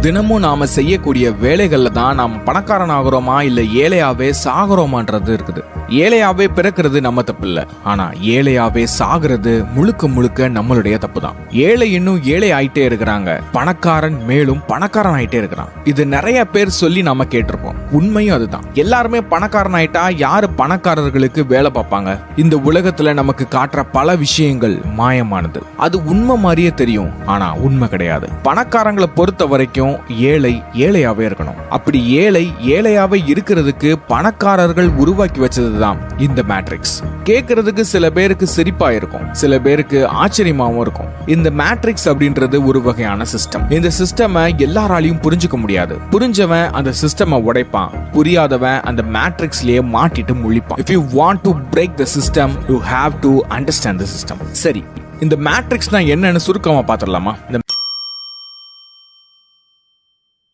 தினமும் நாம செய்யக்கூடிய வேலைகள்ல தான் நாம் பணக்காரன் ஆகிறோமா இல்ல ஏழையாவே சாகுறோமான்றது இருக்குது. ஏழையாவே பிறக்கிறது நம்ம தப்பு இல்ல, ஆனா ஏழையாவே சாகுறது முழுக்க முழுக்க நம்மளுடைய தப்பு தான். ஏழை இன்னும் ஏழை ஆயிட்டே இருக்கிறாங்க, பணக்காரன் மேலும் பணக்காரன் ஆயிட்டே இருக்கிறான். இது நிறைய பேர் சொல்லி நாம கேட்டிருப்போம். உண்மையும் அதுதான். எல்லாருமே பணக்காரன் ஆயிட்டா யாரு பணக்காரர்களுக்கு வேலை பார்ப்பாங்க? இந்த உலகத்துல நமக்கு காட்டுற பல விஷயங்கள் மாயமானது. அது உண்மை மாதிரியே தெரியும், ஆனா உண்மை கிடையாது. பணக்காரங்களை பொறுத்த வரைக்கும் ஏழை ஏழையாவே இருக்கணும். அப்படி ஏழை ஏழையாவே இருக்கிறதுக்கு பணக்காரர்கள் உருவாக்கி வச்சதுதான் இந்த மேட்ரிக்ஸ். கேட்கறதுக்கு சில பேருக்கு சிரிப்பா இருக்கும், சில பேருக்கு ஆச்சரியமாவும் இருக்கும். இந்த மேட்ரிக்ஸ் அப்படின்றது ஒரு வகையான சிஸ்டம். இந்த சிஸ்டமை எல்லாராலையும் புரிஞ்சுக்க முடியாது. புரிஞ்சவன் அந்த சிஸ்டமை உடைப்பான், புரியாதவன் அந்த மேட்ரிக்ஸ்லயே மாட்டிட்டு முழிப்பான். If you want to break the system, you have to understand the system. சரி, இந்த மேட்ரிக்ஸ்னா என்னன்னு சுருக்கமா பாத்துடலாமா?